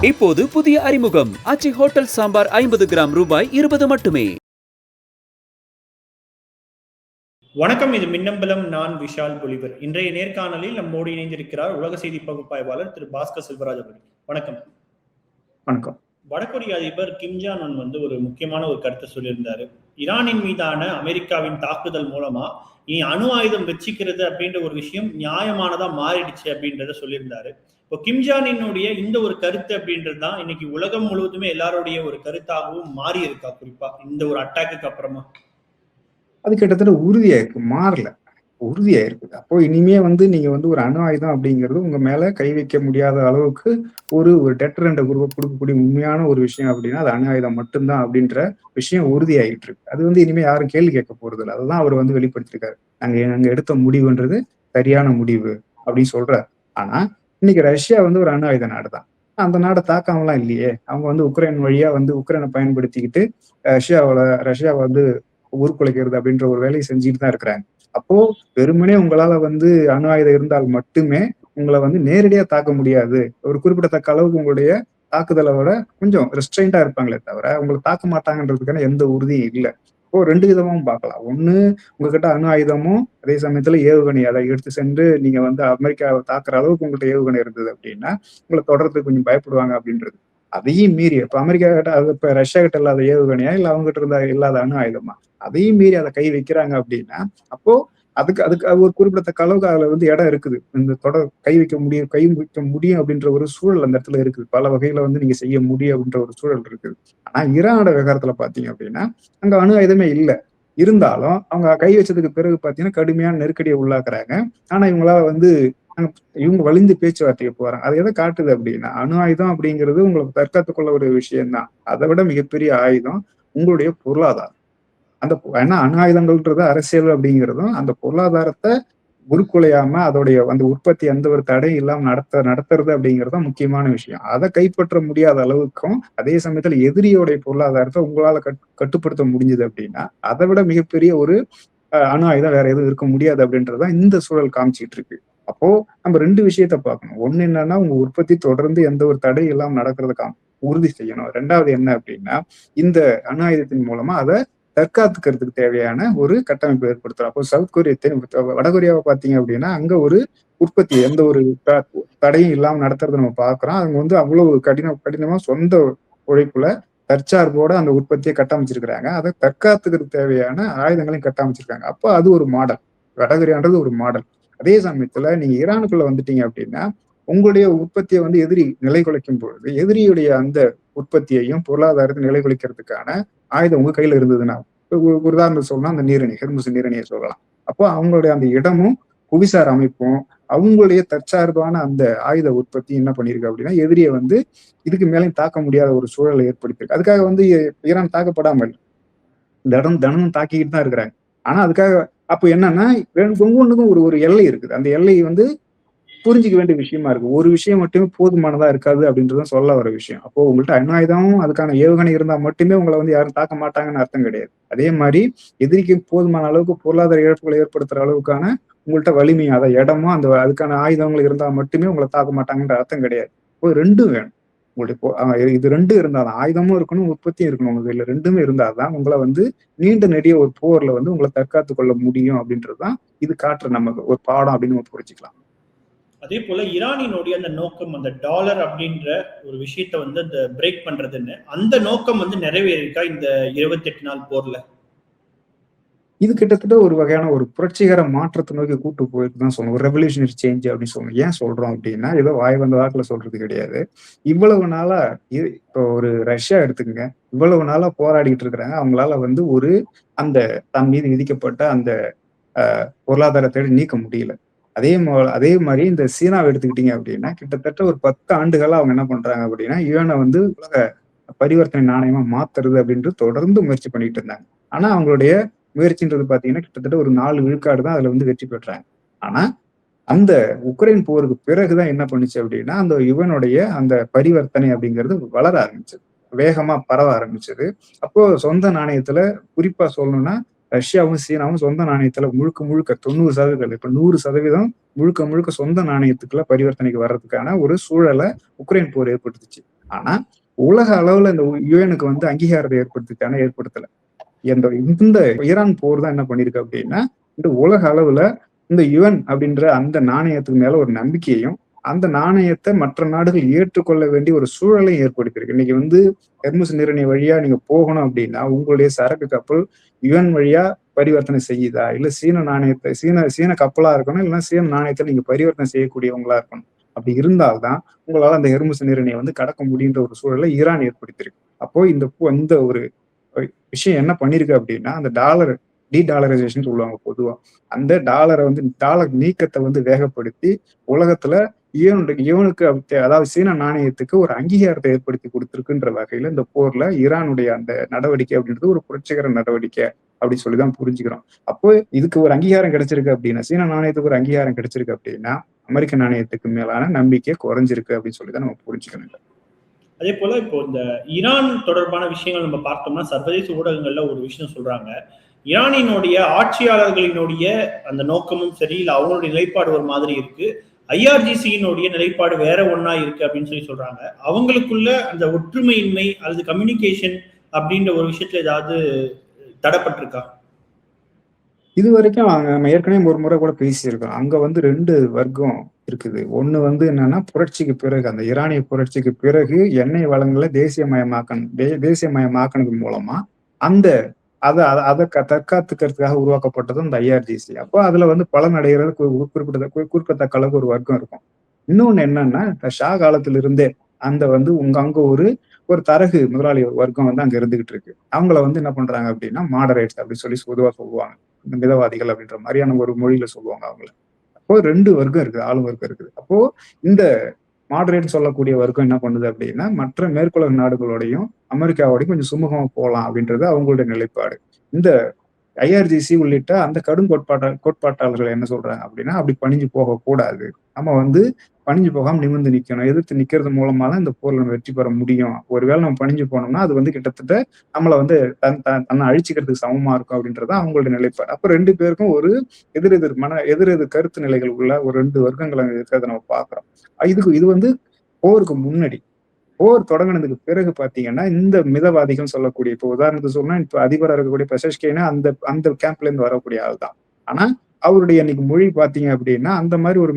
இப்போது புதிய அறிமுகம் ஆச்சி ஹோட்டல் சாம்பார் 50 கிராம் ரூபாய் 20 மட்டுமே. வணக்கம், இது மின்னம்பலம். நான் விஷால் பொலிவர். இன்றைய நேர்காணலில் நம்மோடு இணைந்திருக்கிறார் உலக செய்தி பகுப்பாய்வாளர் திரு பாஸ்கர் செல்வராஜ் அவர்கள். வணக்கம். வணக்கம். வடகொரிய அதிபர் கிம் ஜாங் உன் ஒரு முக்கியமான ஒரு கருத்தை சொல்லியிருந்தாரு. ஈரானின் மீதான அமெரிக்காவின் தாக்குதல் மூலமா இனி அணு ஆயுதம் வச்சுக்கிறது அப்படின்ற ஒரு விஷயம் நியாயமானதா மாறிடுச்சு அப்படின்றத சொல்லியிருந்தாரு. இப்போ கிம் ஜாங்கினுடைய இந்த ஒரு கருத்து அப்படின்றது தான் இன்னைக்கு உலகம் முழுவதுமே எல்லாருடைய ஒரு கருத்தாகவும் மாறி இருக்கா, குறிப்பா இந்த ஒரு அட்டாக்கு அப்புறமா? அது கிட்டத்தட்ட உறுதியா இருக்கு, மாறல, உறுதியா இருக்குது. அப்போ இனிமே நீங்க ஒரு அணு ஆயுதம் அப்படிங்கிறது உங்க மேல கை வைக்க முடியாத அளவுக்கு ஒரு டெட்டரண்ட் கொடுக்கக்கூடிய உண்மையான ஒரு விஷயம் அப்படின்னா அது அணு ஆயுதம் மட்டும்தான் அப்படின்ற விஷயம் உறுதியாயிட்டு இருக்கு. அது இனிமே யாரும் கேள்வி கேட்க போறது இல்லை. அதுதான் அவர் வெளிப்படுத்திருக்காரு. நாங்க எடுத்த முடிவுன்றது சரியான முடிவு அப்படின்னு சொல்றாரு. ஆனா இன்னைக்கு ரஷ்யா ஒரு அணு ஆயுத நாடு தான். அந்த நாடை தாக்காமலாம் இல்லையே. அவங்க உக்ரைன் வழியா உக்ரைனை பயன்படுத்திக்கிட்டு ரஷ்யாவை உருக்குலைக்கிறது அப்படின்ற ஒரு வேலையை செஞ்சுட்டு தான் இருக்கிறாங்க. அப்போ வெறுமனே உங்களால அணு ஆயுதம் இருந்தால் மட்டுமே உங்களை நேரடியா தாக்க முடியாது. ஒரு குறிப்பிடத்தக்க அளவுக்கு உங்களுடைய தாக்குதலை விட கொஞ்சம் ரெஸ்ட்ரெயின்டா இருப்பாங்களே தவிர உங்களை தாக்க மாட்டாங்கன்றதுக்கான எந்த உறுதியும் இல்லை. இப்போ ரெண்டு விதமும் பார்க்கலாம். ஒண்ணு, உங்ககிட்ட அணு ஆயுதமும் அதே சமயத்துல ஏவுகணை அதை எடுத்து சென்று நீங்க அமெரிக்காவை தாக்குற அளவுக்கு உங்கள்கிட்ட ஏவுகணை இருந்தது அப்படின்னா உங்களை தொடர்றதுக்கு கொஞ்சம் பயப்படுவாங்க அப்படின்றது. அதையும் மீறி இப்ப அமெரிக்கா கிட்ட இப்ப ரஷ்யா கிட்ட இல்லாத ஏவுகணையா இல்ல அவங்க கிட்ட இல்லாத அணு ஆயுதமா, அதையும் மீறி அதை கை வைக்கிறாங்க அப்படின்னா அப்போ அதுக்கு ஒரு குறிப்பிடத்தக்க அளவுக்கு அதுல இடம் இருக்குது. இந்த கை வைக்க முடியும் அப்படின்ற ஒரு சூழல் அந்த இடத்துல இருக்குது. பல வகையில நீங்க செய்ய முடியும் அப்படின்ற ஒரு சூழல் இருக்குது. ஆனா ஈரானோட விவகாரத்துல பாத்தீங்க அப்படின்னா அங்க அணு ஆயுதமே இல்லை. இருந்தாலும் அவங்க கை வச்சதுக்கு பிறகு பாத்தீங்கன்னா கடுமையான நெருக்கடியை உள்ளாக்குறாங்க. ஆனா இவங்க வலிந்து பேச்சுவார்த்தைக்கு போறாங்க. அது எதை காட்டுது அப்படின்னா அணு ஆயுதம் அப்படிங்கிறது உங்களுக்கு தற்காத்துக்குள்ள ஒரு விஷயம்தான். அதை விட மிகப்பெரிய ஆயுதம் உங்களுடைய பொருளாதாரம். ஏன்னா அணு ஆயுதங்கள்ன்றது அரசியல் அப்படிங்கிறதும் அந்த பொருளாதாரத்தை உருக்குலையாம அதோடைய உற்பத்தி எந்த ஒரு தடையும் இல்லாம நடத்துறது அப்படிங்கிறதும் முக்கியமான விஷயம். அதை கைப்பற்ற முடியாத அளவுக்கும் அதே சமயத்துல எதிரியோடைய பொருளாதாரத்தை உங்களால கட்டுப்படுத்த முடிஞ்சது அப்படின்னா அதை விட மிகப்பெரிய ஒரு அணு ஆயுதம் வேற எதுவும் இருக்க முடியாது அப்படின்றதுதான் இந்த சூழல் காமிச்சிட்டு இருக்கு. அப்போ நம்ம ரெண்டு விஷயத்த பார்க்கணும். ஒண்ணு என்னன்னா உங்க உற்பத்தி தொடர்ந்து எந்த ஒரு தடை இல்லாம நடக்கிறதுக்கா உறுதி செய்யணும். ரெண்டாவது என்ன அப்படின்னா இந்த அணு ஆயுதத்தின் மூலமா அதை தற்காத்துக்கிறதுக்கு தேவையான ஒரு கட்டமைப்பு ஏற்படுத்தணும். அப்போ சவுத் கொரியா வடகொரியாவை பார்த்தீங்க அப்படின்னா அங்க ஒரு உற்பத்தி எந்த ஒரு தடையும் இல்லாம நடத்துறதை நம்ம பார்க்கிறோம். அவங்க அவ்வளவு கடினமா சொந்த உழைப்புல தற்சார்போட அந்த உற்பத்தியை கட்டமைச்சிருக்கிறாங்க. அதை தற்காத்துக்கிறதுக்கு தேவையான ஆயுதங்களையும் கட்டமைச்சிருக்காங்க. அப்போ அது ஒரு மாடல். வடகொரியான்றது ஒரு மாடல். அதே சமயத்துல நீங்க ஈரானுக்குள்ள வந்துட்டீங்க அப்படின்னா உங்களுடைய உற்பத்தியை எதிரி நிலை குலைக்கும் பொழுது எதிரியுடைய அந்த உற்பத்தியையும் பொருளாதாரத்தை நிலை குலைக்கிறதுக்கான ஆயுதம் உங்க கையில இருந்ததுன்னா ஒரு உதாரணம் சொல்லலாம், அந்த நீரணி ஹெர்முஸ் நீரணியை சொல்லலாம். அப்போ அவங்களுடைய அந்த இடமும் புவிசார் அமைப்பும் அவங்களுடைய தற்சார்பான அந்த ஆயுத உற்பத்தி என்ன பண்ணிருக்கு அப்படின்னா எதிரியை இதுக்கு மேலேயும் தாக்க முடியாத ஒரு சூழலை ஏற்படுத்திருக்கு. அதுக்காக ஈரான் தாக்கப்படாமல் தினமும் தாக்கிக்கிட்டு தான் இருக்கிறாங்க. ஆனா அதுக்காக அப்போ என்னன்னா ஒவ்வொன்றுக்கும் ஒரு எல்லை இருக்குது. அந்த எல்லை புரிஞ்சிக்க வேண்டிய விஷயமா இருக்கு. ஒரு விஷயம் மட்டுமே போதுமானதா இருக்காது அப்படின்றதும் சொல்ல வர விஷயம். அப்போ உங்கள்கிட்ட அணு ஆயுதமும் அதுக்கான ஏவுகணை இருந்தா மட்டுமே உங்களை யாரும் தாக்க மாட்டாங்கன்னு அர்த்தம் கிடையாது. அதே மாதிரி எதிரிக்கு போதுமான அளவுக்கு பொருளாதார இழப்புகளை ஏற்படுத்துற அளவுக்கான உங்கள்கிட்ட வலிமை அதை இடமும் அதுக்கான ஆயுதங்கள் இருந்தா மட்டுமே உங்களை தாக்க மாட்டாங்கன்ற அர்த்தம் கிடையாது. இப்போ ரெண்டும் வேணும் உங்களுடைய. இது ரெண்டும் இருந்தாதான் ஆயுதமும் இருக்கணும், உற்பத்தியும் இருக்கணும். உங்களுக்கு இதுல ரெண்டுமே இருந்தாதான் உங்களை நீண்ட நெடிய ஒரு போர்ல உங்களை தற்காத்து கொள்ள முடியும் அப்படின்றதுதான் இது காட்டுற நமக்கு ஒரு பாடம் அப்படின்னு புரிஞ்சுக்கலாம். அதே போல ஈரானினுடைய அந்த நோக்கம் அந்த டாலர் அப்படின்ற ஒரு விஷயத்த அந்த பிரேக் பண்றதுன்னு அந்த நோக்கம் நிறைவேறிருக்கா இந்த 28 நாள் போர்ல? இது கிட்டத்தட்ட ஒரு வகையான ஒரு புரட்சிகர மாற்றத்தை நோக்கி கூட்டு போயிருக்குதான் சொல்லணும். ஒரு ரெவல்யூஷனரி சேஞ்ச் அப்படின்னு சொல்லணும். ஏன் சொல்றோம் அப்படின்னா ஏதோ வாய் வந்த வாக்குல சொல்றது கிடையாது. இவ்வளவு நாளா இப்போ ஒரு ரஷ்யா எடுத்துக்கங்க, இவ்வளவு நாளா போராடிட்டு இருக்கிறாங்க. அவங்களால ஒரு அந்த தன் மீது விதிக்கப்பட்ட அந்த பொருளாதாரத்தை நீக்க முடியல. அதே மாதிரி இந்த சீனாவை எடுத்துக்கிட்டீங்க அப்படின்னா கிட்டத்தட்ட ஒரு 10 ஆண்டுகளா அவங்க என்ன பண்றாங்க அப்படின்னா யுவானை உலக பரிவர்த்தனை நாணயமா மாத்துறது அப்படின்ட்டு தொடர்ந்து முயற்சி பண்ணிட்டு இருந்தாங்க. ஆனா அவங்களுடைய முயற்சின்றது பாத்தீங்கன்னா கிட்டத்தட்ட ஒரு 4 விழுக்காடு தான் அதுல வெற்றி பெற்றாங்க. ஆனா அந்த உக்ரைன் போருக்கு பிறகுதான் என்ன பண்ணுச்சு அப்படின்னா அந்த யுவனுடைய அந்த பரிவர்த்தனை அப்படிங்கிறது வளர ஆரம்பிச்சது, வேகமா பரவ ஆரம்பிச்சது. அப்போ சொந்த நாணயத்துல குறிப்பா சொல்லணும்னா ரஷ்யாவும் சீனாவும் சொந்த நாணயத்துல முழுக்க 90%, இப்ப 100% முழுக்க சொந்த நாணயத்துக்குள்ள பரிவர்த்தனைக்கு வர்றதுக்கான ஒரு சூழலை உக்ரைன் போர் ஏற்படுத்துச்சு. ஆனா உலக அளவுல இந்த யுஎனுக்கு வந்து அங்கீகாரத்தை ஏற்படுத்திட்டானா ஏற்படுத்தல. இந்த ஈரான் போர் தான் என்ன பண்ணிருக்கு அப்படின்னா, இந்த உலக அளவுல இந்த யுஎன் அப்படின்ற அந்த நாணயத்துக்கு மேல ஒரு நம்பிக்கையையும், அந்த நாணயத்தை மற்ற நாடுகள் ஏற்றுக்கொள்ள வேண்டிய ஒரு சூழலையும் ஏற்படுத்தியிருக்கு. இன்னைக்கு வந்து ஹெர்முஸ் நீரிணை வழியா நீங்க போகணும் அப்படின்னா, உங்களுடைய சரக்கு கப்பல் யுஎன் வழியா பரிவர்த்தனை செய்யுதா? இல்ல சீன நாணயத்தை சீன கப்பலா இருக்கணும், இல்லைன்னா சீன நாணயத்தை நீங்க பரிவர்த்தனை செய்யக்கூடியவங்களா இருக்கணும். அப்படி இருந்தால்தான் உங்களால அந்த ஹெர்முஸ் நீரிணையை வந்து கடக்க முடியுன்ற ஒரு சூழலை ஈரான் ஏற்படுத்தியிருக்கு. அப்போ இந்த ஒரு விஷயம் என்ன பண்ணிருக்கு அப்படின்னா, அந்த டாலர் டாலரைசேஷன் சொல்லுவாங்க பொதுவா. அந்த டாலரை வந்து டாலர் நீக்கத்தை வந்து வேகப்படுத்தி உலகத்துல ஈவனுக்கு அதாவது சீன நாணயத்துக்கு ஒரு அங்கீகாரத்தை ஏற்படுத்தி கொடுத்திருக்குன்ற வகையில இந்த போர்ல ஈரானுடைய அந்த நடவடிக்கை அப்படின்றது ஒரு புரட்சிகர நடவடிக்கை அப்படின்னு சொல்லிதான் புரிஞ்சுக்கிறோம். அப்போ இதுக்கு ஒரு அங்கீகாரம் கிடைச்சிருக்கு அப்படின்னா, சீன நாணயத்துக்கு ஒரு அங்கீகாரம் கிடைச்சிருக்கு அப்படின்னா, அமெரிக்க நாணயத்துக்கு மேலான நம்பிக்கை குறைஞ்சிருக்கு அப்படின்னு சொல்லிதான் நம்ம புரிஞ்சுக்கணும். அதே போல இப்போ இந்த ஈரான் தொடர்பான விஷயங்கள் நம்ம பார்த்தோம்னா சர்வதேச ஊடகங்கள்ல ஒரு விஷயம் சொல்றாங்க. ஈரானினுடைய ஆட்சியாளர்களினுடைய அந்த நோக்கமும் சரி, இல்ல அவங்களுடைய நிலைப்பாடு ஒரு மாதிரி இருக்கு. ஐஆர்ஜிசியினுடைய நிலைப்பாடு வேற ஒன்னா இருக்கு அப்படின்னு சொல்றாங்க. அவங்களுக்குள்ள அந்த ஒற்றுமையின்மை அல்லது கம்யூனிகேஷன் அப்படின்ற ஒரு விஷயத்துல ஏதாவது தடப்பட்டிருக்கா? இது வரைக்கும் நம்ம ஏற்கனவே ஒரு முறை கூட பேசியிருக்கோம். அங்க வந்து 2 வர்க்கம் இருக்குது. ஒண்ணு வந்து என்னன்னா, புரட்சிக்கு பிறகு அந்த ஈரானிய புரட்சிக்கு பிறகு எண்ணெய் வளங்களை தேசியமயமாக்குனது மூலமா அந்த அத தற்காத்துக்கிறதுக்காக உருவாக்கப்பட்டது அந்த ஐஆர்ஜிசி. அப்போ அதுல வந்து பலன் அடைகிறது குறிப்பிடத்தக்க அளவுக்கு ஒரு வர்க்கம் இருக்கும். இன்னொன்னு என்னன்னா, ஷா காலத்துல இருந்தே அந்த வந்து அங்க ஒரு தரகு முதலாளி வர்க்கம் வந்து அங்க இருந்துகிட்டு இருக்கு. அவங்கள வந்து என்ன பண்றாங்க அப்படின்னா, மாடரேட்ஸ் அப்படின்னு சொல்லி பொதுவா சொல்லுவாங்க. இந்த மிதவாதிகள் அப்படின்ற மாதிரியான ஒரு மொழியில சொல்லுவாங்க அவங்கள. அப்போ 2 வர்க்கம் இருக்குது, ஆளும் வர்க்கம் இருக்குது. அப்போ இந்த மாடரேட் சொல்லக்கூடிய வர்க்கம் என்ன பண்ணுது அப்படின்னா, மற்ற மேற்குலக நாடுகளோடையும் அமெரிக்காவோடையும் கொஞ்சம் சுமூகமா போகலாம் அப்படின்றது அவங்களுடைய நிலைப்பாடு. இந்த ஐஆர்ஜிசி உள்ளிட்ட அந்த கடும் கோட்பாட்டாளர்கள் என்ன சொல்றாங்க அப்படின்னா, அப்படி பணிஞ்சு போகக்கூடாது. நம்ம வந்து பணிஞ்சு போகாம நிமிர்ந்து நிக்கணும். எதிர்த்து நிக்கிறது மூலமா தான் இந்த போர்ல நம்ம வெற்றி பெற முடியும். ஒருவேளை நம்ம பணிஞ்சு போனோம்னா அது வந்து கிட்டத்தட்ட நம்மள வந்து தன்னை அழிச்சுக்கிறதுக்கு சமமா இருக்கும் அப்படின்றது அவங்களுடைய நிலைப்பாடு. அப்ப 2 பேருக்கும் ஒரு எதிரெதிர் கருத்து நிலைகள் உள்ள ஒரு 2 வர்க்கங்கள் அங்க இருக்கிறத நம்ம பாக்குறோம். இது வந்து போருக்கு முன்னாடி. போர் தொடங்கினதுக்கு பிறகு பாத்தீங்கன்னா, இந்த மிதவாதிகள் சொல்லக்கூடிய, இப்போ உதாரணத்துக்கு சொன்னா, இப்ப அதிபரா இருக்கக்கூடிய பெசஷ்கினா அந்த கேம்ப்ல இருந்து வரக்கூடிய ஆள் தான். ஆனா அவருடைய இன்னைக்கு மொழி பாத்தீங்க அப்படின்னா, அந்த மாதிரி ஒரு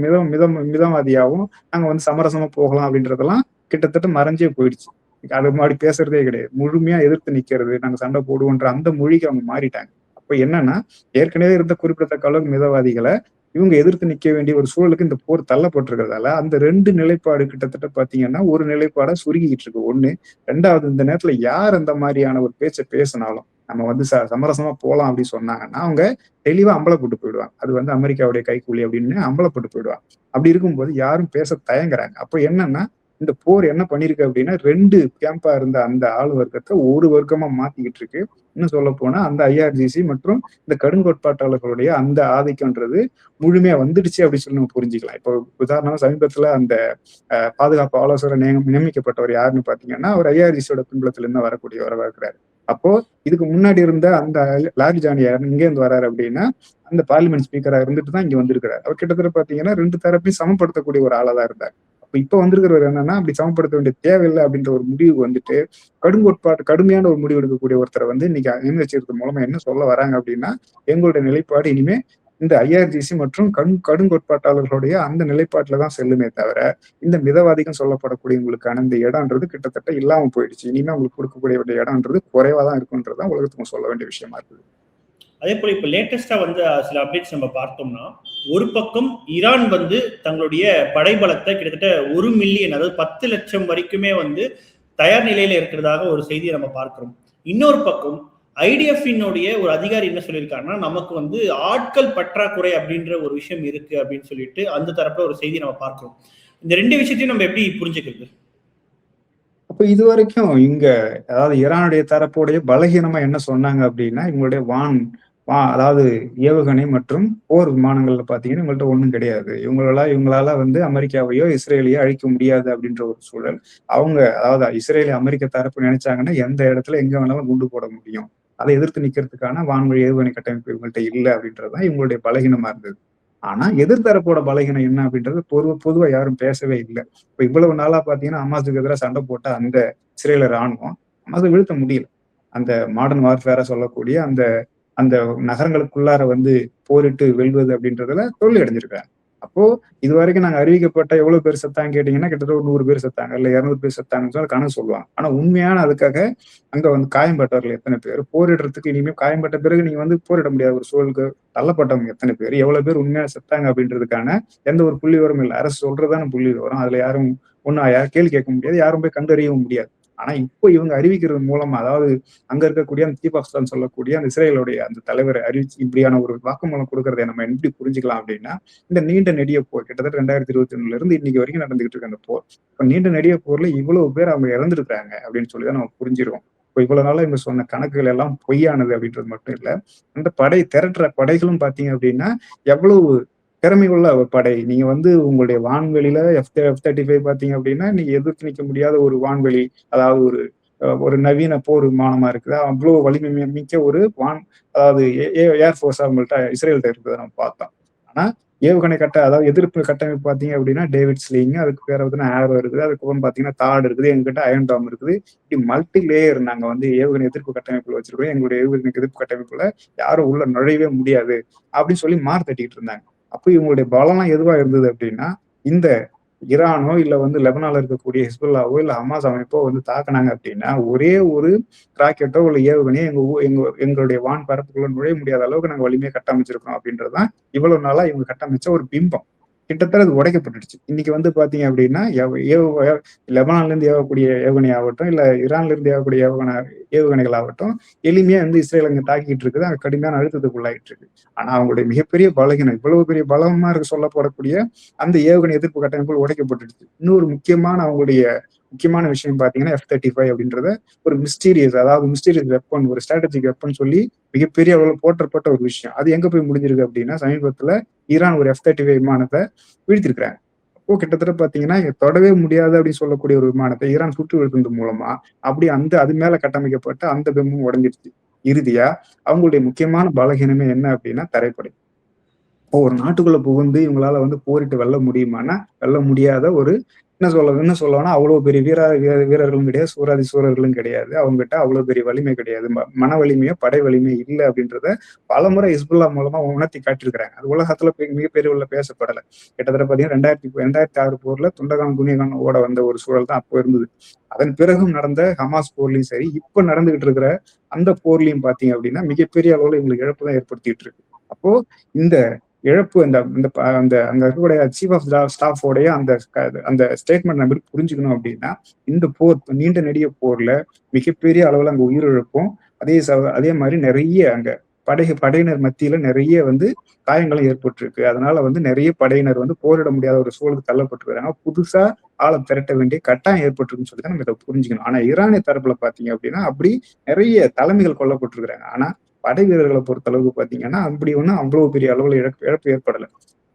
மிதவாதியாவும் நாங்க வந்து சமரசமா போகலாம் அப்படின்றதெல்லாம் கிட்டத்தட்ட மறைஞ்சே போயிடுச்சு. அது மாதிரி பேசுறதே கிடையாது. முழுமையா எதிர்த்து நிக்கிறது, நாங்க சண்டை போடுவோன்ற அந்த மொழிக்கு அவங்க மாறிட்டாங்க. அப்ப என்னன்னா, ஏற்கனவே இருந்த குறிப்பிடத்தக்க அளவுக்கு மிதவாதிகளை இவங்க எதிர்த்து நிக்க வேண்டிய ஒரு சூழலுக்கு இந்த போர் தள்ளப்பட்டிருக்கிறதால அந்த 2 நிலைப்பாடு கிட்டத்தட்ட பாத்தீங்கன்னா ஒரு நிலைப்பாடா சுருங்கிட்டு இருக்கு. 1. 2வது, இந்த நேரத்துல யார் அந்த மாதிரியான ஒரு பேச்சை பேசினாலும் நம்ம வந்து சமரசமா போலாம் அப்படின்னு சொன்னாங்கன்னா அவங்க தெளிவா அம்பலப்பட்டு போயிடுவாங்க. அது வந்து அமெரிக்காவுடைய கைக்கூலி அப்படின்னு அம்பலப்பட்டு போயிடுவாங்க. அப்படி இருக்கும்போது யாரும் பேச தயங்குறாங்க. அப்போ என்னன்னா, இந்த போர் என்ன பண்ணிருக்கு அப்படின்னா, 2 கேம்பா இருந்த அந்த ஆளு வர்க்கத்தை ஒரு வர்க்கமா மாத்திக்கிட்டு இருக்கு. இன்னும் சொல்ல போனா அந்த ஐஆர்ஜிசி மற்றும் இந்த கடுங்கோட்பாட்டாளர்களுடைய அந்த ஆதிக்கம்ன்றது முழுமையா வந்துடுச்சு அப்படின்னு சொல்லி நம்ம புரிஞ்சுக்கலாம். இப்போ உதாரணமா சமீபத்துல அந்த பாதுகாப்பு ஆலோசகர் நியமிக்கப்பட்டவர் யாருன்னு பாத்தீங்கன்னா, அவர் ஐஆர்ஜிசியோட பின்புலத்துல இருந்து வரக்கூடியவராக இருக்கிறாரு. அப்போ இதுக்கு முன்னாடி இருந்த அந்த லாரிஜானி யாரு இங்க இருந்து வர்றாரு அப்படின்னா, அந்த பார்லிமெண்ட் ஸ்பீக்கரா இருந்துட்டு தான் இங்க வந்திருக்கிறார். அவர் கிட்டத்தட்ட பாத்தீங்கன்னா 2 தரப்பையும் சமப்படுத்தக்கூடிய ஒரு ஆளா தான் இருந்தார். இப்ப வந்திருக்கிறவர் என்னன்னா, அப்படி சமப்படுத்த வேண்டிய தேவையில்லை அப்படின்ற ஒரு முடிவு வந்துட்டு கடுமையான ஒரு முடிவு எடுக்கக்கூடிய ஒருத்தரை வந்து இன்னைக்கு நியமிச்சிருக்கிறது மூலமா என்ன சொல்ல வராங்க அப்படின்னா, எங்களுடைய நிலைப்பாடு இனிமே இந்த ஐஆர்ஜிசி மற்றும் கடுங்கோட்பாட்டாளர்களுடைய அந்த நிலைப்பாட்டுல தான் செல்லுமே தவிர, இந்த மிதவாதிகள் சொல்லப்படக்கூடியவங்களுக்கான இந்த இடம்ன்றது கிட்டத்தட்ட இல்லாம போயிடுச்சு. இனிமே அவங்களுக்கு கொடுக்கக்கூடிய இடம்ன்றது குறைவா தான் இருக்குன்றதுதான் உலகத்துக்கு சொல்ல வேண்டிய விஷயமா இருக்குது. அதே போல இப்ப லேட்டஸ்டா வந்து சில அப்டேட்ஸ் நம்ம பார்த்தோம்னா, ஒரு பக்கம் ஈரான் வந்து தங்களுடைய படைபலத்தை கிட்டத்தட்ட 1 மில்லியன், அதாவது 10 லட்சம் வரைக்குமே வந்து தயார் நிலையில இருக்கிறதாக ஒரு செய்தியை நம்ம பார்க்கிறோம். இன்னொரு பக்கம் ஐடிஎஃப்னுடைய ஒரு அதிகாரி என்ன சொல்லியிருக்காருன்னா, நமக்கு வந்து ஆட்கள் பற்றாக்குறை அப்படின்ற ஒரு விஷயம் இருக்கு அப்படின்னு சொல்லிட்டு அந்த தரப்புல ஒரு செய்தியை நம்ம பார்க்கிறோம். இந்த 2 விஷயத்தையும் நம்ம எப்படி புரிஞ்சுக்கிறது? அப்ப இது வரைக்கும் இங்க அதாவது ஈரானுடைய தரப்புடைய பலகீனமா என்ன சொன்னாங்க அப்படின்னா, இவங்களுடைய அதாவது ஏவுகணை மற்றும் போர் விமானங்கள்ல பாத்தீங்கன்னா இவங்கள்ட்ட ஒண்ணும் கிடையாது. இவங்களால வந்து அமெரிக்காவையோ இஸ்ரேலையோ அழிக்க முடியாது அப்படின்ற ஒரு சூழல். அதாவது இஸ்ரேல் அமெரிக்க தரப்பு நினைச்சாங்கன்னா எந்த இடத்துல எங்க வேணாலும் குண்டு போட முடியும். அதை எதிர்த்து நிக்கிறதுக்கான வான்வழி ஏவுகணை கட்டமைப்பு இவங்கள்ட்ட இல்லை அப்படின்றதுதான் இவங்களுடைய பலகீனமா இருந்தது. 2வது, இந்த போர் வந்து ஆனா எதிர்த்தரப்போட பலகீனம் என்ன அப்படின்றது பொதுவா யாரும் பேசவே இல்லை. இப்ப இவ்வளவு நாளா பாத்தீங்கன்னா ஹமாஸுக்கு எதிராக சண்டை போட்ட அந்த இஸ்ரேல ராணுவம் ஹமாஸை வீழ்த்த முடியல. அந்த மாடர்ன் வார்ஃபேரா சொல்லக்கூடிய அந்த அந்த நகரங்களுக்குள்ளார வந்து போரிட்டு வெல்வது அப்படின்றதுல தோல்வி அடைஞ்சிருக்காங்க. அப்போ இதுவரைக்கும் நாங்க அறிவிக்கப்பட்ட எவ்வளவு பேர் செத்தாங்க கேட்டீங்கன்னா கிட்டத்தட்ட ஒரு 100 பேர் செத்தாங்க, இல்ல 200 பேர் செத்தாங்கன்னு சொல்லி கணக்கு சொல்லுவாங்க. ஆனா உண்மையான அதுக்காக அங்க வந்து காயம்பட்டவர்கள் எத்தனை பேர், போரிடுறதுக்கு இனிமேல் காயம்பட்ட பிறகு நீங்க வந்து போரிட முடியாத ஒரு சூழலுக்கு தள்ளப்பட்டவங்க எத்தனை பேர், எவ்வளவு பேர் உண்மையா செத்தாங்க அப்படின்றதுக்கான எந்த ஒரு புள்ளி விவரம் இல்லை. அரசு சொல்றதான புள்ளி விவரம். அதுல யாரும் ஒன்னும் கேள்வி கேட்க முடியாது, யாரும் போய் கண்டறியவும் முடியாது. ஆனா இப்போ இவங்க அறிவிக்கிறது மூலமா, அதாவது அங்க இருக்கக்கூடிய அந்த சீஃப் ஆஃப் ஸ்டாஃப் சொல்லக்கூடிய அந்த இஸ்ரேலுடைய அந்த தலைவர் அறிவிச்சு இப்படியான ஒரு வாக்குமூலம் கொடுக்கறதை நம்ம எப்படி புரிஞ்சுக்கலாம் அப்படின்னா, இந்த நீண்ட நெடிய போர் கிட்டத்தட்ட 2021 இருந்து இன்னைக்கு வரைக்கும் நடந்துகிட்டு இருக்க அந்த போர், இப்போ நீண்ட நெடிய போர்ல இவ்வளவு பேர் அவங்க இறந்துருக்காங்க அப்படின்னு சொல்லிதான் நம்ம புரிஞ்சிருவோம். இப்போ இவ்வளவு நாளா இவங்க சொன்ன கணக்குகள் எல்லாம் பொய்யானது அப்படின்றது மட்டும் இல்ல, அந்த திரட்டுற படைகளும் பாத்தீங்க அப்படின்னா எவ்வளவு திறமை உள்ள படை. நீங்க வந்து உங்களுடைய வான்வெளியில F-35 பாத்தீங்க அப்படின்னா நீங்க எதிர்த்து நிற்க முடியாத ஒரு வான்வெளி, அதாவது ஒரு நவீன போர் விமானமா இருக்குது. அவ்வளவு வலிமை மிக்க ஒரு அதாவது ஏர்ஃபோர்ஸ் அவங்கள்ட்ட இஸ்ரேல்கிட்ட இருக்கிறத நம்ம பார்த்தோம். ஆனா ஏவுகணை அதாவது எதிர்ப்பு கட்டமைப்பு பாத்தீங்க அப்படின்னா டேவிட் ஸ்லிங், அதுக்கு பேர் வந்து ஆரோ இருக்குது, அதுக்கப்புறம் பாத்தீங்கன்னா தாட் இருக்குது, எங்ககிட்ட அயன் டாம் இருக்குது. இப்படி மல்டி லேயர் நாங்க வந்து ஏவுகணை எதிர்ப்பு கட்டமைப்புல வச்சிருக்கோம். எங்களுடைய ஏவுகணை எதிர்ப்பு கட்டமைப்புல யாரும் உள்ள நுழையவே முடியாது அப்படின்னு சொல்லி தட்டிட்டு இருந்தாங்க. அப்போ இவங்களுடைய பலம்லாம் எதுவா இருந்தது அப்படின்னா, இந்த ஈரானோ இல்ல வந்து லெபனான்ல இருக்கக்கூடிய ஹிஸ்புல்லாவோ இல்ல ஹமாஸ் அமைப்போ வந்து தாக்குனாங்க அப்படின்னா ஒரே ஒரு ராக்கெட்டோ இல்ல ஏவுகணையோ எங்களுடைய வான் பரப்புக்குள்ள நுழைய முடியாத அளவுக்கு நாங்க வலிமையை கட்டமைச்சிருக்கோம் அப்படின்றதுதான் இவ்வளவு நாளா இவங்க கட்டமைச்ச ஒரு பிம்பம். கிட்டத்தட்ட அது உடைக்கப்பட்டுடுச்சு. இன்னைக்கு வந்து பாத்தீங்க அப்படின்னா லெபனான்ல இருந்து ஏவக்கூடிய ஏவுகணை ஆகட்டும், இல்ல ஈரான்ல இருந்து ஏவக்கூடிய ஏவுகணைகள் ஆகட்டும், எளிமையா வந்து இஸ்ரேல் அங்க தாக்கிட்டு இருக்குது, அங்க கடுமையான அழுத்தத்துக்கு உள்ளாயிட்டு இருக்கு. ஆனா அவங்களுடைய மிகப்பெரிய பலகீனம், இவ்வளவு பெரிய பலமா இருக்கு சொல்லப்படக்கூடிய அந்த ஏவுகணை எதிர்ப்பு கட்டமைப்புகள் உடைக்கப்பட்டுடுச்சு. இன்னொரு முக்கியமான விஷயம் பாத்தீங்கன்னா F-35 அப்படின்றத ஒரு மிஸ்டீரியஸ் வெப்பன், ஒரு ஸ்ட்ராட்டஜிக் வெப்பன் சொல்லி மிகப்பெரிய அளவுல போற்றப்பட்ட ஒரு விஷயம். அது எங்க போய் முடிஞ்சிருக்கு அப்படின்னா சமீபத்துல ஈரான் ஒரு F-35 விமானத்தை வீழ்த்திருக்கிறாங்க. அப்போ கிட்டத்தட்ட பாத்தீங்கன்னா தொடவே முடியாது அப்படின்னு சொல்லக்கூடிய ஒரு விமானத்தை ஈரான் சுட்டு வீழ்த்தினது மூலமா அப்படி அது மேல கட்டமைக்கப்பட்ட அந்த பெம்மும் உடஞ்சிருச்சு. இறுதியா அவங்களுடைய முக்கியமான பலகீனமே என்ன அப்படின்னா தரைப்படை. ஒரு நாட்டுக்குள்ள புகுந்து இவங்களால வந்து போரிட்டு வெல்ல முடியுமானா வெல்ல முடியாத ஒரு என்ன சொல்லணும்னா அவ்வளவு பெரிய வீரர்களும் கிடையாது, சூராதி சூரர்களும் கிடையாது. அவங்ககிட்ட அவ்வளவு பெரிய வலிமை கிடையாது, மன வலிமையோ படை வலிமை இல்லை அப்படின்றத பலமுறை ஹிஸ்புல்லா மூலமா உணர்த்தி காட்டியிருக்கிறாங்க. அது உலகத்துல மிகப்பெரிய உள்ள பேசப்படல. கிட்டத்தட்ட பாத்தீங்கன்னா 2006 போர்ல துண்டகான் ஓட வந்த ஒரு சூழல் தான் அப்போ இருந்தது. அதன் பிறகும் நடந்த ஹமாஸ் போர்லயும் சரி, இப்ப நடந்துகிட்டு இருக்கிற அந்த போர்லயும் பாத்தீங்க அப்படின்னா மிகப்பெரிய அளவுல இவங்களுக்கு இழப்பு தான் ஏற்படுத்திட்டு இருக்கு. அப்போ இந்த இழப்பு அங்க இருக்கக்கூடிய சீஃப் ஆஃப் ஸ்டாஃபோடைய அந்த ஸ்டேட்மெண்ட் நம்ம புரிஞ்சுக்கணும் அப்படின்னா, இந்த போர் நீண்ட நெடிய போர்ல மிகப்பெரிய அளவுல அங்க உயிரிழப்பும், அதே மாதிரி நிறைய அங்க படையினர் மத்தியில நிறைய வந்து காயங்களும் ஏற்பட்டிருக்கு. அதனால வந்து நிறைய படையினர் வந்து போரிட முடியாத ஒரு சூழலுக்கு தள்ளப்பட்டிருக்காங்க. புதுசா ஆளை திரட்ட வேண்டிய கட்டாயம் ஏற்பட்டிருக்குன்னு சொல்லி தான் நம்ம இதை புரிஞ்சுக்கணும். ஆனா ஈரானிய தரப்புல பாத்தீங்க அப்படின்னா அப்படி நிறைய தலைமைகள் கொல்லப்பட்டிருக்கிறாங்க. ஆனா படை வீரர்களை பொறுத்த அளவுக்கு பாத்தீங்கன்னா அப்படி ஒன்றும் அவ்வளவு பெரிய அளவுல இழப்பு ஏற்படலை.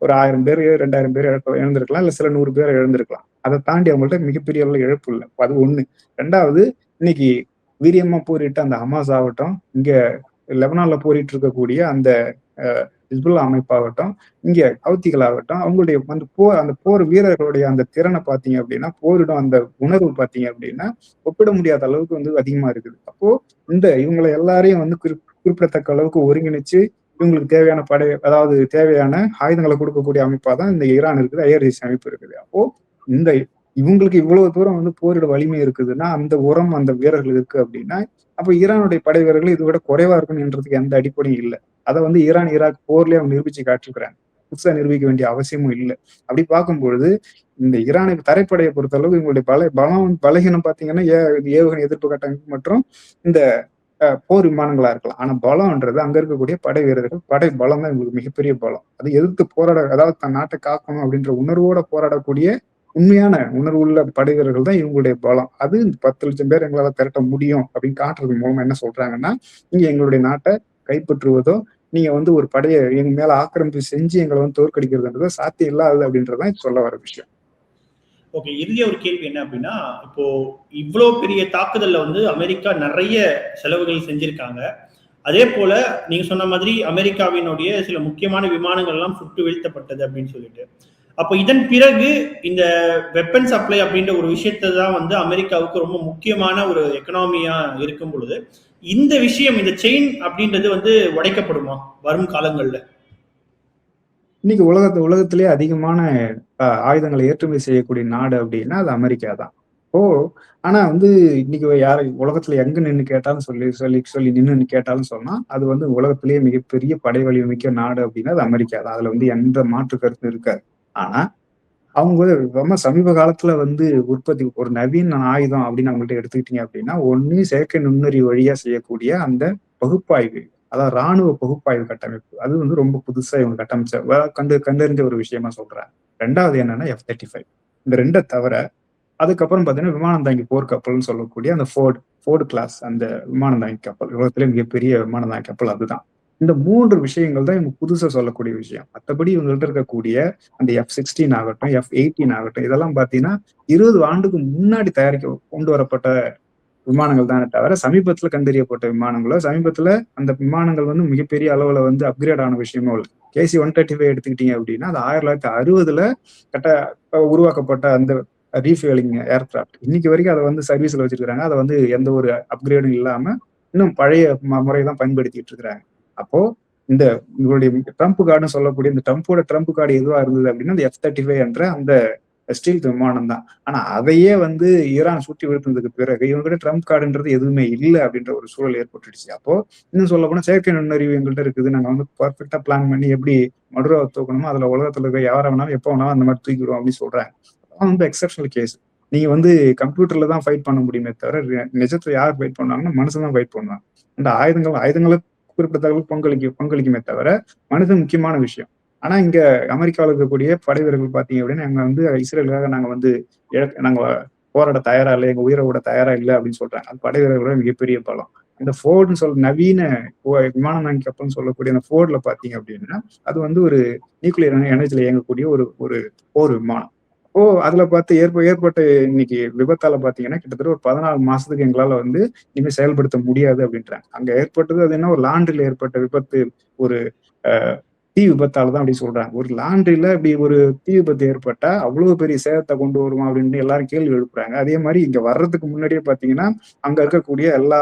ஒரு 1000 பேர் 2000 பேர் இழந்திருக்கலாம், இல்ல சில 100 பேர் இழந்திருக்கலாம். அதை தாண்டி அவங்கள்ட்ட மிகப்பெரிய அளவுல இழப்பு இல்லை. அது ஒண்ணு. ரெண்டாவது, இன்னைக்கு வீரியமா போரிட்டு அந்த ஹமாஸ் ஆகட்டும், இங்க லெபனான்ல போரிட்டு இருக்கக்கூடிய அந்த ஹிஸ்புல்லா அமைப்பாகட்டும், இங்க ஹவுத்திகள் ஆகட்டும், அவங்களுடைய அந்த போர் வீரர்களுடைய அந்த திறனை பாத்தீங்க அப்படின்னா, போரிடும் அந்த உணர்வு பாத்தீங்க அப்படின்னா ஒப்பிட முடியாத அளவுக்கு வந்து அதிகமா இருக்குது. அப்போ இவங்களை எல்லாரையும் வந்து குறிப்பிடத்தக்க அளவுக்கு ஒருங்கிணைச்சு இவங்களுக்கு தேவையான அதாவது தேவையான ஆயுதங்களை கொடுக்கக்கூடிய அமைப்பா தான் இந்த ஈரான் இருக்குது, ஐஆர்ஜிசி அமைப்பு இருக்குது. அப்போ இவங்களுக்கு இவ்வளவு தூரம் வந்து போரிட வலிமை இருக்குதுன்னா, அந்த உரம் அந்த வீரர்கள் இருக்கு அப்படின்னா, அப்ப ஈரானுடைய படை வீரர்கள் இதை விட குறைவா இருக்கும்ன்றதுக்கு எந்த அடிப்படையும் இல்லை. அதை வந்து ஈராக் போர்லயே அவங்க நிரூபிச்சு காட்டிருக்கிறாங்க. புதுசா நிரூபிக்க வேண்டிய அவசியமும் இல்லை. அப்படி பார்க்கும்பொழுது இந்த ஈரானுக்கு தரைப்படையை பொறுத்த அளவு இவங்களுடைய பலகீனம் பாத்தீங்கன்னா ஏவுகணை எதிர்ப்பு கட்டமைப்பு மற்றும் இந்த போர் விமானங்களா இருக்கலாம். ஆனா பலம்ன்றது அங்க இருக்கக்கூடிய படை வீரர்கள், படை பலம் தான் இவங்களுக்கு மிகப்பெரிய பலம். அதை எதிர்த்து அதாவது தன் நாட்டை காக்கணும் அப்படின்ற உணர்வோட போராடக்கூடிய உண்மையான உணர்வு உள்ள படை வீரர்கள் தான் இவங்களுடைய பலம். அது 10 லட்சம் பேர் எங்களால திரட்ட முடியும் அப்படின்னு காட்டுறது மூலமா என்ன சொல்றாங்கன்னா, நீங்க எங்களுடைய நாட்டை கைப்பற்றுவதோ, நீங்க வந்து ஒரு படையை எங்க மேல ஆக்கிரமிப்பு செஞ்சு எங்களை வந்து தோற்கடிக்கிறதுன்றது சாத்தியம் இல்லாதது அப்படின்றதான் சொல்ல வர விஷயம். ஓகே, இறுதியா ஒரு கேள்வி என்ன அப்படின்னா, இப்போ இவ்வளவு பெரிய தாக்குதல்ல வந்து அமெரிக்கா நிறைய செலவுகள் செஞ்சிருக்காங்க. அதே போல நீங்க சொன்ன மாதிரி அமெரிக்காவினுடைய சில முக்கியமான விமானங்கள் எல்லாம் சுட்டு வீழ்த்தப்பட்டது அப்படின்னு சொல்லிட்டு, அப்போ இதன் பிறகு இந்த வெப்பன் சப்ளை அப்படின்ற ஒரு விஷயத்தை தான் வந்து அமெரிக்காவுக்கு ரொம்ப முக்கியமான ஒரு எக்கனாமியா இருக்கும் பொழுது இந்த விஷயம், இந்த செயின் அப்படின்றது வந்து உடைக்கப்படுமா வரும் காலங்கள்ல? இன்னைக்கு உலகத்திலேயே அதிகமான ஆயுதங்களை ஏற்றுமதி செய்யக்கூடிய நாடு அப்படின்னா அது அமெரிக்கா தான். ஆனா வந்து இன்னைக்கு யாரை உலகத்துல எங்க நின்று கேட்டாலும் சொல்லி சொல்லி சொல்லி நின்று கேட்டாலும் சொன்னா அது வந்து உலகத்திலேயே மிகப்பெரிய படை வலிமை மிக்க நாடு அப்படின்னா அது அமெரிக்கா தான். அதுல வந்து எந்த மாற்று கருத்து இருக்காது. ஆனா அவங்க ரொம்ப சமீப காலத்துல வந்து உற்பத்தி ஒரு நவீன ஆயுதம் அப்படின்னு அவங்கள்ட்ட எடுத்துக்கிட்டீங்க அப்படின்னா ஒண்ணு செயற்கை நுண்ணறிவு வழியா செய்யக்கூடிய அந்த பகுப்பாய்வு, அதாவது ராணுவ பகுப்பாய்வு கட்டமைப்பு, அது வந்து ரொம்ப புதுசா இவங்க கண்டறிஞ்ச ஒரு விஷயமா சொல்றாங்க. ரெண்டாவது என்னன்னா F-35. இந்த ரெண்டை தவிர அதுக்கப்புறம் பாத்தீங்கன்னா விமானம் தாங்கி போர்க்கப்பல்னு சொல்லக்கூடிய அந்த ஃபோர்டு கிளாஸ் அந்த விமானம் தாங்கி கப்பல், உலகத்திலே மிகப்பெரிய விமானம் தாங்கி கப்பல் அதுதான். இந்த 3 விஷயங்கள் தான் இவங்க புதுசா சொல்லக்கூடிய விஷயம். மற்றபடி இவங்கள்ட்ட இருக்கக்கூடிய அந்த F-16 ஆகட்டும், F-18 ஆகட்டும், இதெல்லாம் பாத்தீங்கன்னா 20 ஆண்டுக்கு முன்னாடி கொண்டு வரப்பட்ட விமானங்கள் தானே தவிர சமீபத்துல கண்டறியப்பட்ட விமானங்களோ, சமீபத்துல அந்த விமானங்கள் வந்து மிகப்பெரிய அளவுல வந்து அப்கிரேட் ஆன விஷயமோ இல்லை. KC-135 எடுத்துக்கிட்டீங்க அப்படின்னா அது 1960 உருவாக்கப்பட்ட அந்த ரீஃபியூலிங் ஏர்கிராஃப்ட். இன்னைக்கு வரைக்கும் அதை வந்து சர்வீஸ்ல வச்சிருக்காங்க. அதை வந்து எந்த ஒரு அப்கிரேடும் இல்லாம இன்னும் பழைய முறைதான் பயன்படுத்திட்டு இருக்கிறாங்க. அப்போ இந்த இவருடைய ட்ரம்ப் கார்டுன்னு சொல்லக்கூடிய இந்த ட்ரம்ப் கார்டு எதுவா இருந்தது அப்படின்னா அந்த F-35 என்ற அந்த ஸ்டீல் விமானம் தான். ஆனா அதையே வந்து ஈரான் சுற்றி வீழ்த்தினதுக்கு பிறகு இவங்ககிட்ட ட்ரம்ப் கார்டுன்றது எதுவுமே இல்லை அப்படின்ற ஒரு சூழல் ஏற்பட்டுடுச்சு. அப்போ இன்னும் சொல்ல போனா செயற்கை நுண்ணறிவு எங்கள்கிட்ட இருக்குது, நாங்க வந்து பர்ஃபெக்டா பிளான் பண்ணி எப்படி மடுராவை தூக்கணுமோ அதுல உலகத்துல இருக்க யாரை வேணாலும் எப்போ வேணாலும் அந்த மாதிரி தூக்கிடுவோம் அப்படின்னு சொல்றாங்க. வந்து எக்ஸப்ஷனல் கேஸ். நீங்க வந்து கம்ப்யூட்டர்ல தான் ஃபைட் பண்ண முடியுமே தவிர நிஜத்துல யார் ஃபைட் பண்ணுவாங்கன்னா மனுஷன் தான் ஃபைட் பண்ணுவாங்க. அந்த ஆயுதங்களை குறிப்பிட்ட பங்களிக்குமே தவிர மனுஷன் முக்கியமான விஷயம். ஆனா இங்க அமெரிக்காவில் இருக்கக்கூடிய படை வீரர்கள் பாத்தீங்க அப்படின்னா எங்க வந்து இஸ்ரேலுக்காக நாங்க போராட தயாரா இல்லை, எங்க உயிரை விட தயாரா இல்லை அப்படின்னு சொல்றாங்க. அது படை வீரர்களோட மிகப்பெரிய பலம். இந்த ஃபோர்டுன்னு நவீன விமானம் தாங்கி கப்பல்னு சொல்லக்கூடிய அந்த ஃபோர்ட்ல பாத்தீங்க அப்படின்னா அது வந்து ஒரு நியூக்ளியர் எனர்ஜியில இயங்கக்கூடிய ஒரு போர் விமானம். அதுல பார்த்து ஏற்பட்ட இன்னைக்கு விபத்தால பாத்தீங்கன்னா கிட்டத்தட்ட ஒரு 14 மாசத்துக்கு எங்களால வந்து இனிமே செயல்படுத்த முடியாது அப்படின்றாங்க. அங்க ஏற்பட்டது அது என்ன ஒரு லாண்ட்ரில ஏற்பட்ட விபத்து, ஒரு தீ விபத்தால தான் அப்படி சொல்றாங்க. ஒரு லாண்ட்ரில இப்படி ஒரு தீ விபத்து ஏற்பட்டா அவ்வளவு பெரிய சேதத்தை கொண்டு வருமா அப்படின்னு எல்லாரும் கேள்வி எழுப்புறாங்க. அதே மாதிரி இங்க வர்றதுக்கு முன்னாடியே பாத்தீங்கன்னா அங்க இருக்கக்கூடிய எல்லா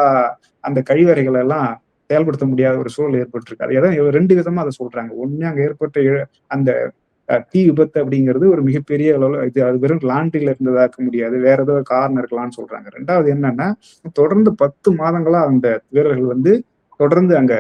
அந்த கழிவறைகள் எல்லாம் செயல்படுத்த முடியாத ஒரு சூழல் ஏற்பட்டிருக்கு. அது ஏதாவது 2 விதமா அதை சொல்றாங்க. ஒண்ணு அங்க ஏற்பட்ட அந்த தீ விபத்து அப்படிங்கிறது ஒரு மிகப்பெரிய அளவுல அது வெறும் லாண்ட்ரில இருந்ததாக்க முடியாது, வேற ஏதோ காரணம் இருக்கலாம்னு சொல்றாங்க. ரெண்டாவது என்னன்னா தொடர்ந்து 10 மாதங்களா அந்த வீரர்கள் வந்து தொடர்ந்து அங்க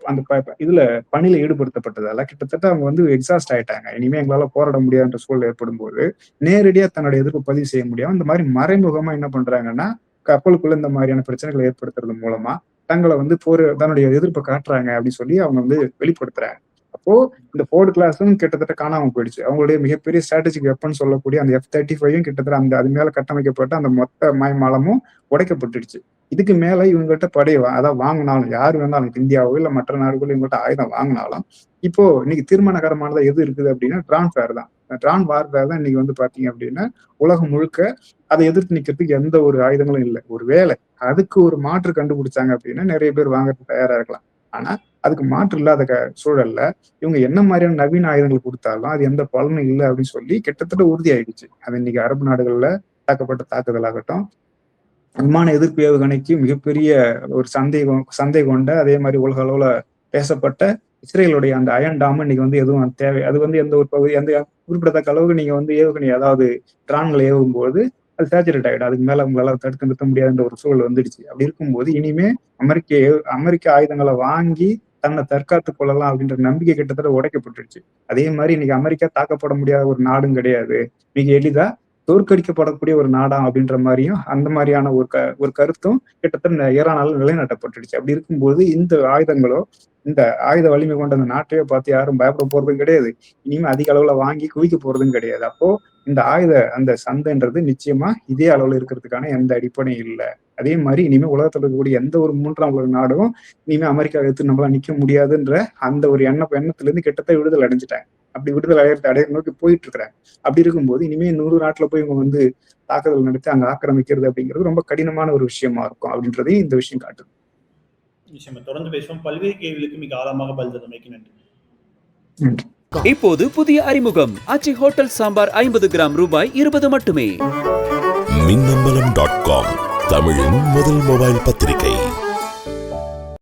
அந்த இதுல பணியில ஈடுபடுத்தப்பட்டதால கிட்டத்தட்ட அவங்க வந்து எக்ஸாஸ்ட் ஆயிட்டாங்க. இனிமே எங்களால போராட முடியாதுன்ற சூழல் ஏற்படும் போது நேரடியா தன்னோட எதிர்ப்பு பதிவு செய்ய முடியும். இந்த மாதிரி மறைமுகமா என்ன பண்றாங்கன்னா கப்பலுக்குள்ள இந்த மாதிரியான பிரச்சனைகளை ஏற்படுத்துறது மூலமா தங்களை வந்து தன்னுடைய எதிர்ப்பை காட்டுறாங்க அப்படின்னு சொல்லி அவங்க வந்து வெளிப்படுத்துறாங்க. அப்போ இந்த ஃபோர்டு கிளாஸும் கிட்டத்தட்ட காணாம போயிடுச்சு. அவங்களுடைய மிகப்பெரிய ஸ்ட்ராட்டஜிக் வெப்பன் சொல்லக்கூடிய அந்த F-35 கிட்டத்தட்ட அது மேல கட்டமைக்கப்பட்ட அந்த மொத்த மாயமாலமும் உடைக்கப்பட்டுடுச்சு. இதுக்கு மேல இவங்ககிட்ட அதாவது வாங்கினாலும் யாரு வேணாலும் இந்தியாவோ இல்ல மற்ற நாடுகளோ இவங்ககிட்ட ஆயுதம் வாங்கினாலும் இப்போ இன்னைக்கு தீர்மானகரமானதா எது இருக்குது அப்படின்னா ட்ரான்ஸ்ஃபேர் தான். ட்ரான் வார்ஃபேர் தான் இன்னைக்கு வந்து பாத்தீங்க அப்படின்னா உலகம் முழுக்க அதை எதிர்த்து நிக்கிறதுக்கு எந்த ஒரு ஆயுதங்களும் இல்லை. ஒரு வேலை அதுக்கு ஒரு மாற்று கண்டுபிடிச்சாங்க அப்படின்னா நிறைய பேர் வாங்கறதுக்கு தயாரா இருக்கலாம். ஆனா அதுக்கு மாற்று இல்லாத சூழல்ல இவங்க என்ன மாதிரியான நவீன ஆயுதங்கள் கொடுத்தாலும் அது எந்த பலனும் இல்லை அப்படின்னு சொல்லி கிட்டத்தட்ட உறுதி ஆயிடுச்சு. அது இன்னைக்கு அரபு நாடுகள்ல தாக்கப்பட்ட தாக்குதலாகட்டும், விமான எதிர்ப்பு ஏவுகணைக்கு மிகப்பெரிய ஒரு சந்தை கொண்ட அதே மாதிரி உலக அளவுல பேசப்பட்ட இஸ்ரேலுடைய அந்த அயன் டாம் இன்னைக்கு வந்து எதுவும் தேவை, அது வந்து எந்த ஒரு பகுதி எந்த குறிப்பிடத்தக்க அளவுக்கு நீங்க வந்து ஏவுகணை அதாவது ட்ரான்களை ஏவும் போது அது சேச்சுரேட் ஆகிடும். அதுக்கு மேல உங்களால தடுத்து நிறுத்த முடியாதுன்ற ஒரு சூழல் வந்துடுச்சு. அப்படி இருக்கும்போது இனிமே அமெரிக்க ஆயுதங்களை வாங்கி தன்னை தற்காத்துக் கொள்ளலாம் அப்படின்ற நம்பிக்கை கிட்டத்தட்ட உடைக்கப்பட்டுருச்சு. அதே மாதிரி இன்னைக்கு அமெரிக்கா தாக்கப்பட முடியாத ஒரு நாடும் கிடையாது, மிக எளிதா தோற்கடிக்கப்படக்கூடிய ஒரு நாடா அப்படின்ற மாதிரியும் அந்த மாதிரியான ஒரு கருத்தும் கிட்டத்தட்ட ஈரானால நிலைநாட்டப்பட்டுடுச்சு. அப்படி இருக்கும்போது இந்த ஆயுதங்களோ இந்த ஆயுத வலிமை கொண்ட அந்த நாட்டையோ பார்த்து யாரும் பயப்பட போறதும் கிடையாது, இனிமே அதிக அளவுல வாங்கி குவிக்க போறதும் கிடையாது. அப்போ இந்த அந்த சந்தைன்றது நிச்சயமா இதே அளவுல இருக்கிறதுக்கான எந்த அடிப்படையும் இல்லை. அதே மாதிரி இனிமே உலகத்துல இருக்கக்கூடிய எந்த ஒரு 3ஆம் உலக நாடும் இனிமே அமெரிக்கா எடுத்து நம்மளால நிக்க முடியாதுன்ற அந்த ஒரு எண்ணத்துல இருந்து கிட்டத்தட்ட விடுதலை அடைஞ்சிட்டாங்க. அப்படி விடுதலை அடைய நோக்கி போயிட்டு இருக்கிறாங்க. அப்படி இருக்கும்போது இனிமே 100 நாட்டுல போய் இவங்க வந்து தாக்குதல் நடத்தி அங்க ஆக்கிரமிக்கிறது அப்படிங்கிறது ரொம்ப கடினமான ஒரு விஷயமா இருக்கும் அப்படின்றதையும் இந்த விஷயம் காட்டுது. நிச்சயமா தொடர்ந்து பேசுவோம். பல்வேறு கேள்விகளுக்கு மிக ஆழமாக பதில் தந்தமைக்கு நன்றி. நன்றி. இப்போது புதிய அறிமுகம் ஆச்சி ஹோட்டல் சாம்பார் 50 கிராம் ரூபாய் 20 மட்டுமே. மின்னம்பலம்.com தமிழின் முதல் மொபைல் பத்திரிகை.